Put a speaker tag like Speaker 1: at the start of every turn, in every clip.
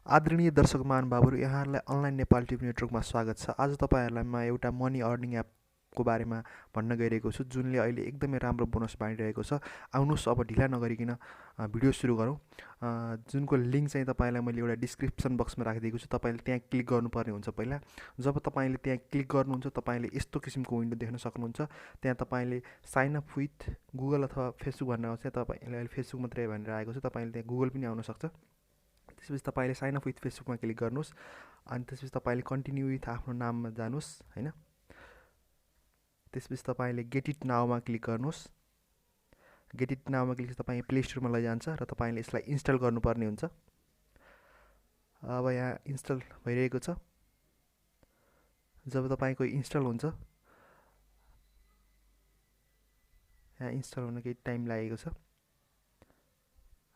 Speaker 1: आदरणीय दर्शक महानुभावहरू, यहाँहरूलाई अनलाइन नेपाली टिभी नेटवर्कमा स्वागत छ। आज तपाईँहरूलाई म एउटा मनी अर्निङ एपको बारेमा भन्न गइरहेको छु, जुनले अहिले एकदमै राम्रो बोनस बाँडिरहेको छ। आउनुहोस् अब ढिला नगरिकन भिडियो सुरु गरौँ। जुनको लिङ्क चाहिँ तपाईँलाई मैले एउटा डिस्क्रिप्सन बक्समा राखिदिएको छु। तपाईँले त्यहाँ क्लिक गर्नुपर्ने हुन्छ। पहिला जब तपाईँले त्यहाँ क्लिक गर्नुहुन्छ, तपाईँले यस्तो किसिमको विन्डो देख्न सक्नुहुन्छ। त्यहाँ तपाईँले साइन अप विथ गुगल अथवा फेसबुक भन्ने आउँछ। तपाईँले अहिले फेसबुक मात्रै भनेर आएको छ, तपाईँले त्यहाँ गुगल पनि आउन सक्छ। त्यसपछि तपाईँले साइन अप विथ फेसबुकमा क्लिक गर्नुहोस्। अनि त्यसपछि तपाईँले कन्टिन्यू विथ आफ्नो नाममा जानुहोस् होइन। त्यसपछि तपाईँले गेट इट नाउमा क्लिक गर्नुहोस्। गेट इट नाउमा क्लिक तपाईँ प्ले स्टोरमा लैजान्छ र तपाईँले यसलाई इन्स्टल गर्नुपर्ने हुन्छ। अब यहाँ इन्स्टल भइरहेको छ। जब तपाईँको इन्स्टल हुन्छ, यहाँ इन्स्टल हुन केही टाइम लागेको छ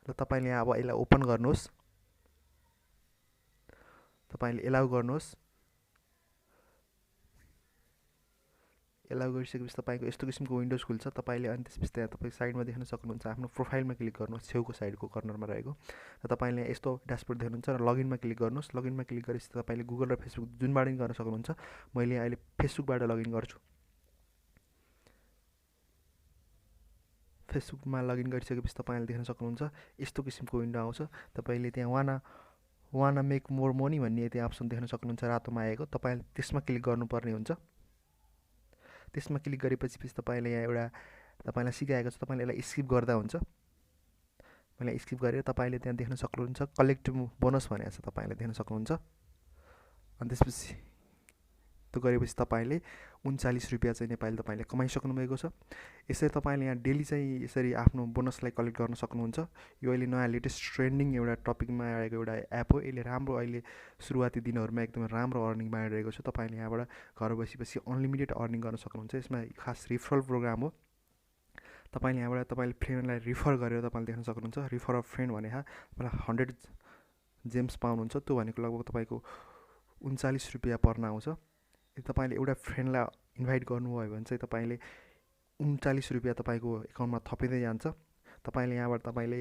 Speaker 1: र तपाईँले यहाँ अब यसलाई ओपन गर्नुहोस्। तपाईँले एलाउ गर्नुहोस्। एलाउ गरिसकेपछि तपाईँको यस्तो किसिमको विन्डोज खुल्छ। तपाईँले अनि त्यसपछि त्यहाँ तपाईँ साइडमा देख्न सक्नुहुन्छ। आफ्नो प्रोफाइलमा क्लिक गर्नुहोस्, छेउको साइडको कर्नरमा रहेको, र तपाईँले यस्तो ड्यासबोर्ड देख्नुहुन्छ। र लगइनमा क्लिक गर्नुहोस्। लगइनमा क्लिक गरेपछि तपाईँले गुगल र फेसबुक जुनबाट पनि गर्न सक्नुहुन्छ। मैले अहिले फेसबुकबाट लगइन गर्छु। फेसबुकमा लगइन गरिसकेपछि तपाईँले देख्न सक्नुहुन्छ यस्तो किसिमको विन्डो आउँछ। तपाईँले त्यहाँ वाना मेक मोर मनी भन्ने त्यहाँ अप्सन देख्न सक्नुहुन्छ, रातोमा आएको। तपाईँले त्यसमा क्लिक गर्नुपर्ने हुन्छ। त्यसमा क्लिक गरेपछि तपाईँले यहाँ एउटा तपाईँलाई सिकाएको छ, तपाईँले यसलाई स्किप गर्दा हुन्छ। मैले स्किप गरेर तपाईँले त्यहाँ देख्न सक्नुहुन्छ कलेक्ट बोनस भनेको छ, तपाईँले देख्न सक्नुहुन्छ। अनि त्यसपछि त्यो गरेपछि तपाईँले 39 रुपियाँ चाहिँ नेपाली तपाईँले कमाइसक्नु भएको छ। यसरी तपाईँले यहाँ डेली चाहिँ यसरी आफ्नो बोनसलाई कलेक्ट गर्न सक्नुहुन्छ। यो अहिले नयाँ लेटेस्ट ट्रेन्डिङ एउटा टपिकमा आएको एउटा एप हो। यसले राम्रो अहिले सुरुवाती दिनहरूमा एकदमै राम्रो अर्निङ बाँडिरहेको छ। तपाईँले यहाँबाट घर बसी अनलिमिटेड अर्निङ गर्न सक्नुहुन्छ। यसमा खास रिफरल प्रोग्राम हो। तपाईँले यहाँबाट तपाईँले फ्रेन्डलाई रिफर गरेर तपाईँले देख्न सक्नुहुन्छ। रिफर अफ फ्रेन्ड भने तपाईँलाई 100 जेम्स पाउनुहुन्छ। त्यो भनेको लगभग तपाईँको 39 रुपियाँ पर्न आउँछ। यदि तपाईँले एउटा फ्रेन्डलाई इन्भाइट गर्नुभयो भने चाहिँ तपाईँले 39 रुपियाँ तपाईँको एकाउन्टमा थपिँदै जान्छ। तपाईँले यहाँबाट तपाईँले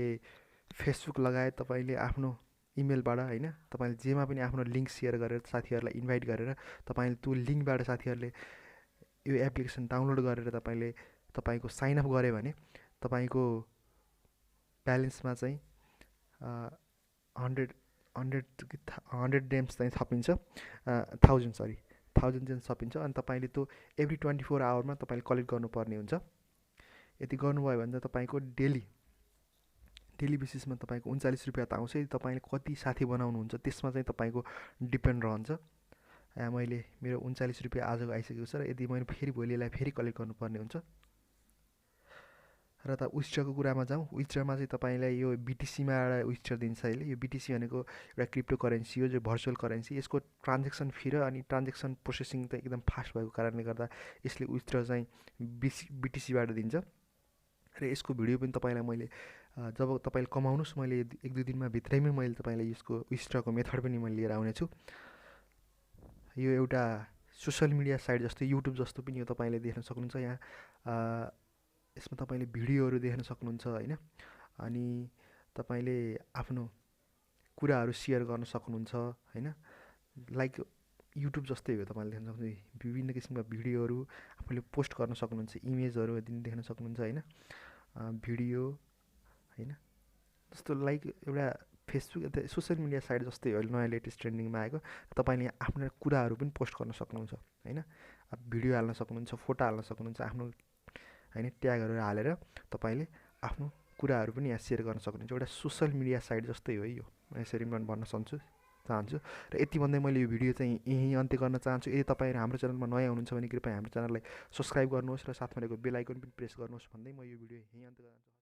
Speaker 1: फेसबुक लगायत तपाईँले आफ्नो इमेलबाट होइन, तपाईँले जेमा पनि आफ्नो लिङ्क सेयर गरेर साथीहरूलाई इन्भाइट गरेर तपाईँले त्यो लिङ्कबाट साथीहरूले यो एप्लिकेसन डाउनलोड गरेर तपाईँको साइन अप गऱ्यो भने तपाईँको ब्यालेन्समा चाहिँ 100 डेम्स चाहिँ थपिन्छ। 1000 जेम्स थपिन्छ। अनि तपाईँले त्यो एभ्री 24 आवरमा तपाईँले कलेक्ट गर्नुपर्ने हुन्छ। यति गर्नुभयो भने त तपाईँको डेली बेसिसमा तपाईँको 39 रुपियाँ त आउँछ। यदि तपाईँले कति साथी बनाउनुहुन्छ त्यसमा चाहिँ तपाईँको डिपेन्ड रहन्छ। मैले मेरो 39 रुपियाँ आजको आइसकेको छ। र यदि मैले फेरि भोलि यसलाई फेरि कलेक्ट गर्नुपर्ने हुन्छ। र त विथड्रको कुरामा जाउँ। विथड्रमा चाहिँ तपाईँलाई यो बिटिसीमा एउटा विथड्र दिन्छ यसले। यो बिटिसी भनेको एउटा क्रिप्टो करेन्सी हो, जो भर्चुअल करेन्सी। यसको ट्रान्जेक्सन फी र अनि ट्रान्जेक्सन प्रोसेसिङ त एकदम फास्ट भएको कारणले गर्दा यसले विथड्र चाहिँ बिटिसीबाट दिन्छ। र यसको भिडियो पनि तपाईँलाई मैले जब तपाईँले कमाउनुहोस्, मैले 1-2 दिनमा भित्रैमै मैले तपाईँलाई यसको विथड्रको मेथड पनि मैले लिएर आउनेछु। यो एउटा सोसल मिडिया साइट जस्तो युट्युब जस्तो पनि यो तपाईँले देख्न सक्नुहुन्छ। यहाँ यसमा तपाईँले भिडियोहरू देख्न सक्नुहुन्छ होइन। अनि तपाईँले आफ्नो कुराहरू सेयर गर्न सक्नुहुन्छ होइन। लाइक युट्युब जस्तै हो, तपाईँले देख्न सक्नुहुन्छ विभिन्न किसिमका भिडियोहरू आफूले पोस्ट गर्न सक्नुहुन्छ। इमेजहरू देख्न सक्नुहुन्छ होइन, भिडियो होइन। जस्तो लाइक एउटा फेसबुक सोसियल मिडिया साइट जस्तै हो, नयाँ लेटेस्ट ट्रेन्डिङमा आएको। तपाईँले आफ्नो कुराहरू पनि पोस्ट गर्न सक्नुहुन्छ होइन। भिडियो हाल्न सक्नुहुन्छ, फोटो हाल्न सक्नुहुन्छ, आफ्नो होइन ट्यागहरू हालेर तपाईँले आफ्नो कुराहरू पनि यहाँ सेयर गर्न सक्नुहुन्छ। एउटा सोसल मिडिया साइट जस्तै हो यो, यसरी म भन्न चाहन्छु। र यति भन्दै मैले यो भिडियो चाहिँ यहीँ अन्त्य गर्न चाहन्छु। यदि तपाईँ हाम्रो च्यानलमा नयाँ हुनुहुन्छ भने कृपया हाम्रो च्यानललाई सब्सक्राइब गर्नुहोस् र साथमा रहेको बेल आइकन पनि प्रेस गर्नुहोस् भन्दै म यो भिडियो यहीँ अन्त्य गर्न चाहन्छु।